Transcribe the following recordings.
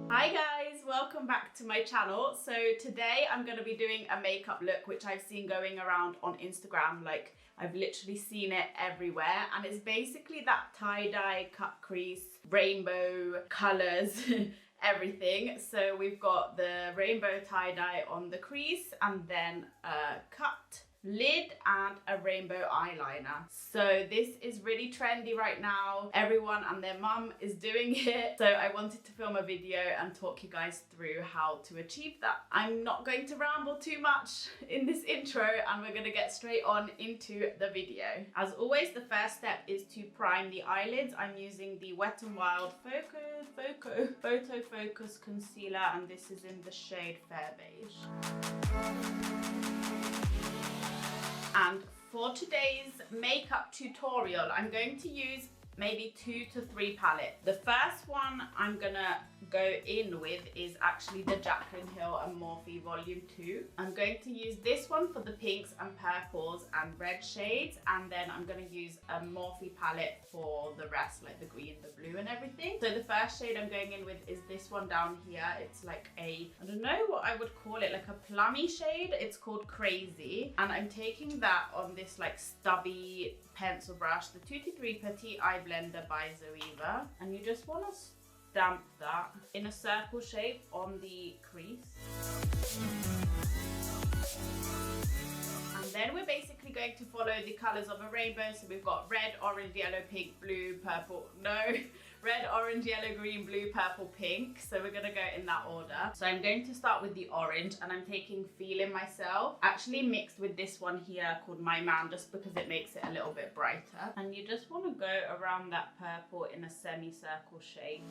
Hi guys, welcome back to my channel. So today I'm going to be doing a makeup look which I've seen going around on Instagram. Like, I've literally seen it everywhere, and it's basically that tie-dye, cut crease, rainbow colours, everything. So we've got the rainbow tie-dye on the crease, and then a cut lid and a rainbow eyeliner. So this is really trendy right now. Everyone and their mum is doing it. So I wanted to film a video and talk you guys through how to achieve that. I'm not going to ramble too much in this intro, and we're going to get straight on into the video. As always, the first step is to prime the eyelids. I'm using the Wet n Wild Photo Focus Concealer, and this is in the shade Fair Beige. And for today's makeup tutorial, I'm going to use maybe 2 to 3 palettes. The first one I'm gonna go in with is actually the JaclynHill and Morphe Volume 2. I'm going to use this one for the pinks and purples and red shades, and then I'm gonna use a Morphe palette for the rest, like the green, the blue and everything. So the first shade I'm going in with is this one down here. It's like I don't know what I would call it, like a plummy shade. It's called Crazy, and I'm taking that on this like stubby pencil brush, the Tutti Frutti Petite Eye Blender by Zoeva, and you just want to stamp that in a circle shape on the crease. And then we're basically going to follow the colours of a rainbow. So we've got red, orange, yellow, pink, blue, purple, red, orange, yellow, green, blue, purple, pink. So we're going to go in that order. So I'm going to start with the orange, and I'm taking Feeling Myself, actually mixed with this one here called My Man, just because it makes it a little bit brighter. And you just want to go around that purple in a semicircle shape.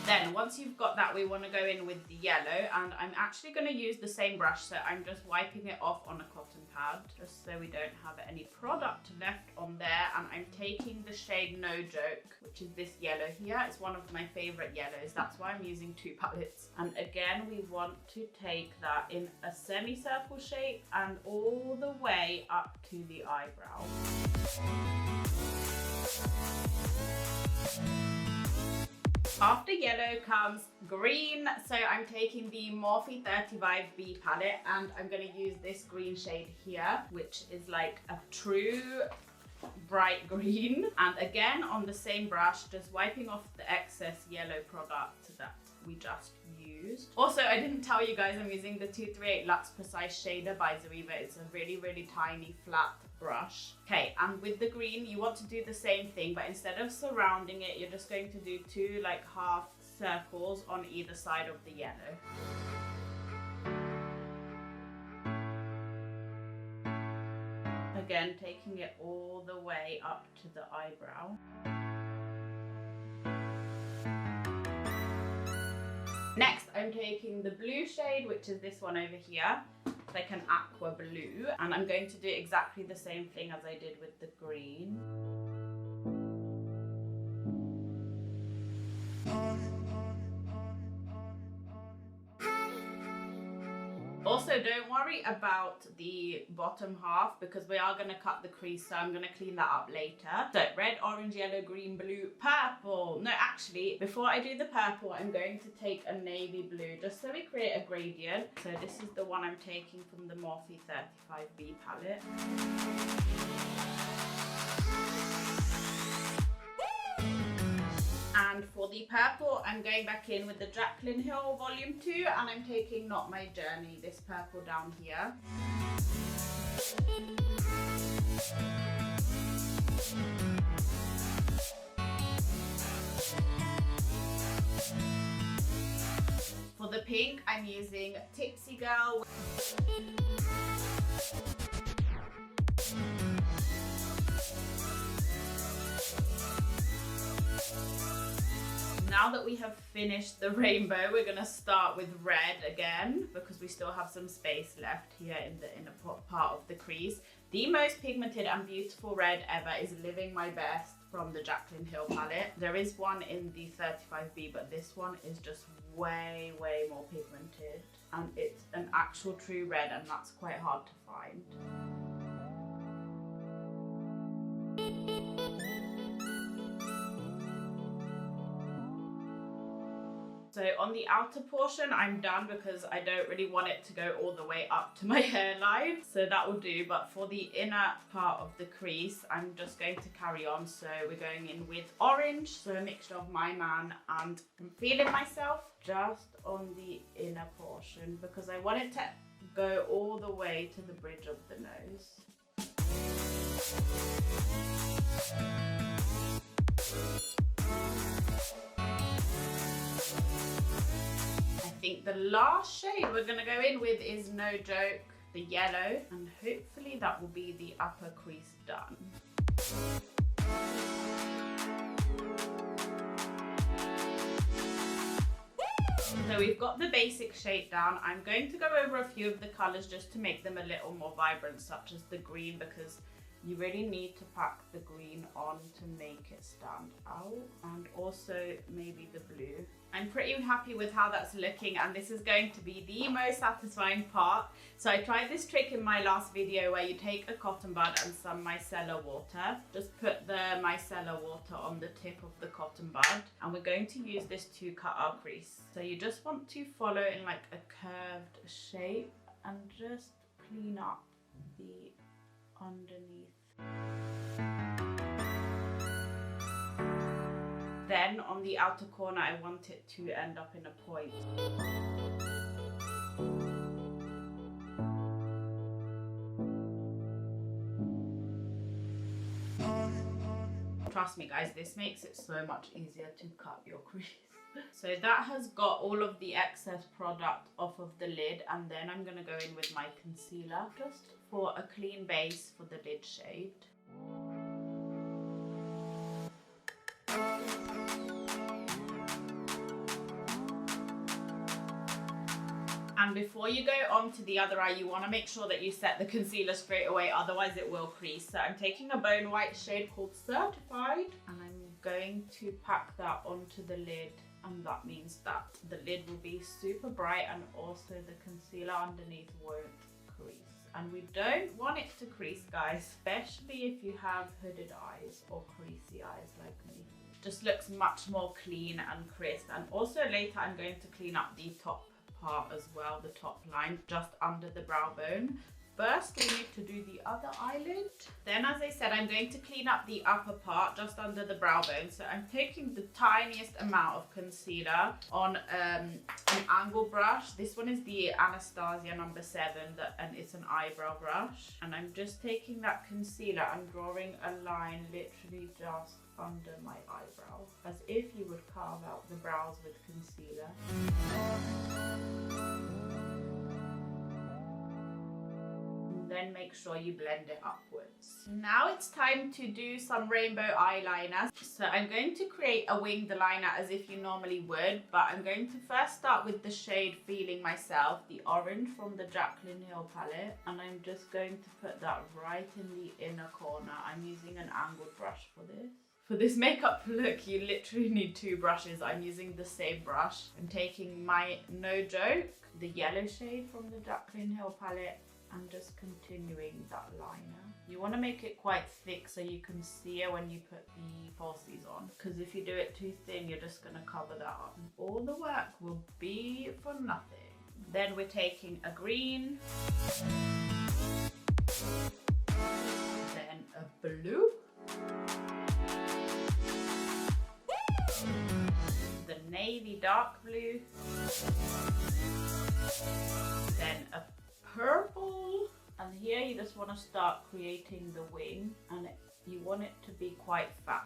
Then once you've got that, we want to go in with the yellow, and I'm actually going to use the same brush, so I'm just wiping it off on a cotton pad just so we don't have any product left on there. And I'm taking the shade No Joke, which is this yellow here. It's one of my favorite yellows, that's why I'm using 2 palettes. And again, we want to take that in a semicircle shape and all the way up to the eyebrow. After yellow comes green, so I'm taking the Morphe 35B palette, and I'm going to use this green shade here, which is like a true bright green. And again, on the same brush, just wiping off the excess yellow product that we just used. Also, I didn't tell you guys I'm using the 238 Luxe Precise Shader by Zoeva. It's a really, really tiny flat brush. Okay, and with the green, you want to do the same thing, but instead of surrounding it, you're just going to do 2 like half circles on either side of the yellow. Again, taking it all the way up to the eyebrow. Next, I'm taking the blue shade, which is this one over here. It's like an aqua blue, and I'm going to do exactly the same thing as I did with the green. Also, don't worry about the bottom half because we are going to cut the crease, so I'm going to clean that up later. So red, orange, yellow, green, blue, purple. No, actually, before I do the purple, I'm going to take a navy blue just so we create a gradient. So this is the one I'm taking from the Morphe 35B palette. And for the purple, I'm going back in with the JaclynHill Volume 2, and I'm taking Not My Journey, this purple down here. For the pink, I'm using Tipsy Girl. Now that we have finished the rainbow, we're going to start with red again because we still have some space left here in the inner part of the crease. The most pigmented and beautiful red ever is Living My Best from the Jaclyn Hill palette. There is one in the 35B, but this one is just way more pigmented, and it's an actual true red, and that's quite hard to find. So on the outer portion, I'm done because I don't really want it to go all the way up to my hairline. So that will do. But for the inner part of the crease, I'm just going to carry on. So we're going in with orange. So a mixture of My Man and I'm Feeling Myself just on the inner portion because I want it to go all the way to the bridge of the nose. I think the last shade we're going to go in with is No Joke, the yellow, and hopefully that will be the upper crease done. So we've got the basic shade down. I'm going to go over a few of the colours just to make them a little more vibrant, such as the green, because you really need to pack the green on to make it stand out, and also maybe the blue. I'm pretty happy with how that's looking, and this is going to be the most satisfying part. So I tried this trick in my last video where you take a cotton bud and some micellar water. Just put the micellar water on the tip of the cotton bud, and we're going to use this to cut our crease. So you just want to follow in like a curved shape and just clean up the underneath. Then on the outer corner, I want it to end up in a point. Trust me guys, this makes it so much easier to cut your crease. So that has got all of the excess product off of the lid, and then I'm going to go in with my concealer just for a clean base for the lid shade. And before you go on to the other eye, you want to make sure that you set the concealer straight away, otherwise it will crease. So I'm taking a bone white shade called Certified, and I'm going to pack that onto the lid, and that means that the lid will be super bright and also the concealer underneath won't crease. And we don't want it to crease, guys, especially if you have hooded eyes or creasy eyes like me. Just looks much more clean and crisp. And also later I'm going to clean up the top part as well, the top line just under the brow bone. First we need to do the other eyelid. Then, as I said, I'm going to clean up the upper part just under the brow bone. So I'm taking the tiniest amount of concealer on an angle brush. This one is the Anastasia No. 7 and it's an eyebrow brush. And I'm just taking that concealer and drawing a line literally just under my eyebrow, as if you would carve out the brows with concealer. Then make sure you blend it upwards. Now it's time to do some rainbow eyeliner. So I'm going to create a winged liner as if you normally would, but I'm going to first start with the shade Feeling Myself, the orange from the Jaclyn Hill palette, and I'm just going to put that right in the inner corner. I'm using an angled brush for this. For this makeup look, you literally need two brushes. I'm using the same brush. I'm taking my No Joke, the yellow shade from the Jaclyn Hill palette, and just continuing that liner. You want to make it quite thick so you can see it when you put the falsies on, because if you do it too thin, you're just going to cover that up. And all the work will be for nothing. Then we're taking a green, then a blue, the navy dark blue, then a purple, and here you just want to start creating the wing, and you want it to be quite fat.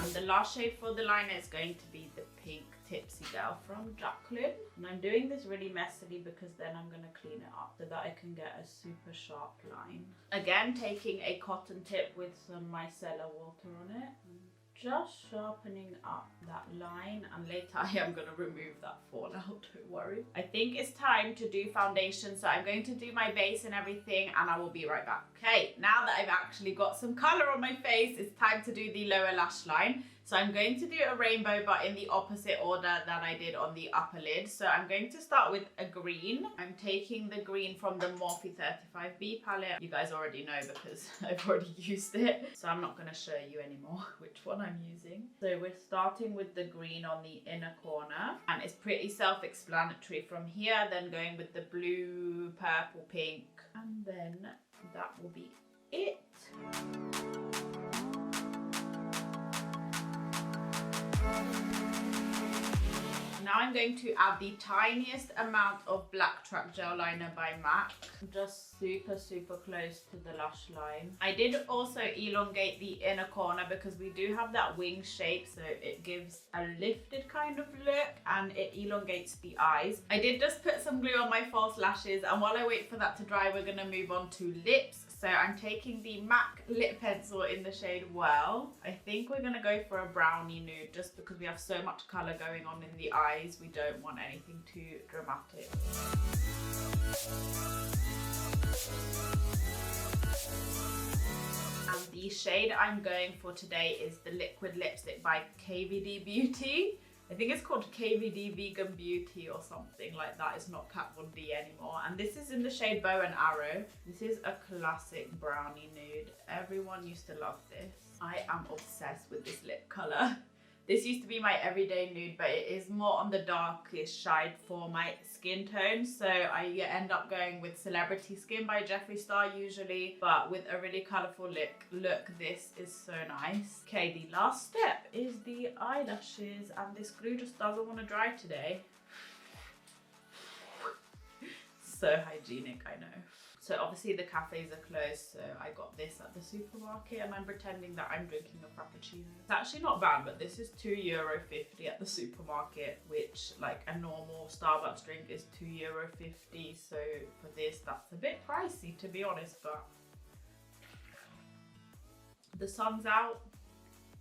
And the last shade for the liner is going to be the pink Tipsy Girl from Jaclyn. And I'm doing this really messily because then I'm going to clean it up so that I can get a super sharp line. Again, taking a cotton tip with some micellar water on it. And just sharpening up that line, and later I am going to remove that fallout, don't worry. I think it's time to do foundation, so I'm going to do my base and everything, and I will be right back. Okay, now that I've actually got some colour on my face, it's time to do the lower lash line. So I'm going to do a rainbow, but in the opposite order that I did on the upper lid. So I'm going to start with a green. I'm taking the green from the Morphe 35B palette. You guys already know because I've already used it. So I'm not going to show you anymore which one I'm using. So we're starting with the green on the inner corner. And it's pretty self-explanatory from here. Then going with the blue, purple, pink. And then that will be it. Now I'm going to add the tiniest amount of Black Track Gel Liner by MAC, just super close to the lash line. I did also elongate the inner corner because we do have that wing shape, so it gives a lifted kind of look and it elongates the eyes. I did just put some glue on my false lashes, and while I wait for that to dry, we're going to move on to lips. So I'm taking the MAC lip pencil in the shade Whirl. I think we're gonna go for a brownie nude just because we have so much color going on in the eyes. We don't want anything too dramatic. And the shade I'm going for today is the liquid lipstick by KVD Beauty. I think it's called KVD Vegan Beauty or something like that. It's not Kat Von D anymore. And this is in the shade Bow and Arrow. This is a classic brownie nude. Everyone used to love this. I am obsessed with this lip color. This used to be my everyday nude, but it is more on the darkest side for my skin tone. So I end up going with Celebrity Skin by Jeffree Star usually, but with a really colourful look, this is so nice. Okay, the last step is the eyelashes, and this glue just doesn't want to dry today. So hygienic, I know. So obviously the cafes are closed, so I got this at the supermarket and I'm pretending that I'm drinking a frappuccino. It's actually not bad, but this is €2.50 at the supermarket, which like a normal Starbucks drink is €2.50. So for this, that's a bit pricey to be honest, but the sun's out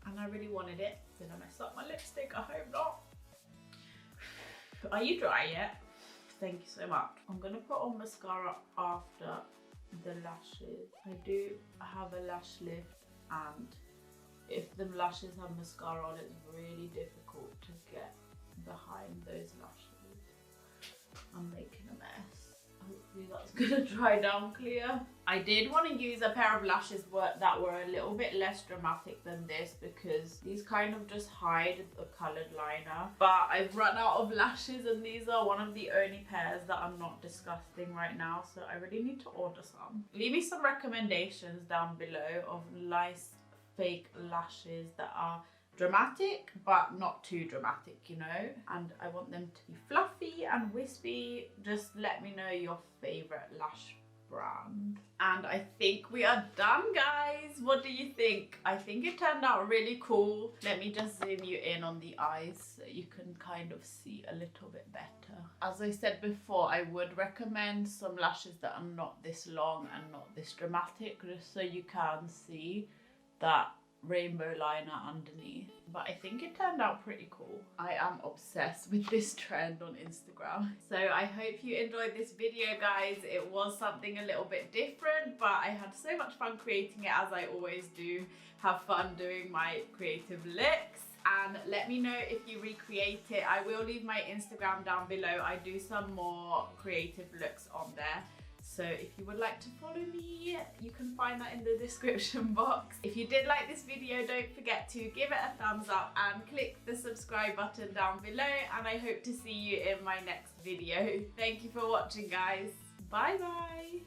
and I really wanted it. Did I mess up my lipstick? I hope not. Are you dry yet? Thank you so much. I'm gonna put on mascara after the lashes. I do have a lash lift, and if the lashes have mascara on, it's really difficult to get behind those lashes. I'm making a mess. Hopefully that's gonna dry down clear. I did want to use a pair of lashes that were a little bit less dramatic than this because these kind of just hide the coloured liner. But I've run out of lashes and these are one of the only pairs that I'm not disgusting right now. So I really need to order some. Leave me some recommendations down below of nice fake lashes that are dramatic but not too dramatic, you know, and I want them to be fluffy and wispy. Just let me know your favorite lash brand. And I think we are done, guys. What do you think? I think it turned out really cool. Let me just zoom you in on the eyes so you can kind of see a little bit better. As I said before, I would recommend some lashes that are not this long and not this dramatic, just so you can see that rainbow liner underneath. But I think it turned out pretty cool. I am obsessed with this trend on Instagram. So I hope you enjoyed this video, guys. It was something a little bit different, but I had so much fun creating it, as I always do. Have fun doing my creative looks. And let me know if you recreate it. I will leave my Instagram down below. I do some more creative looks on there. So if you would like to follow me, you can find that in the description box. If you did like this video, don't forget to give it a thumbs up and click the subscribe button down below. And I hope to see you in my next video. Thank you for watching, guys. Bye bye.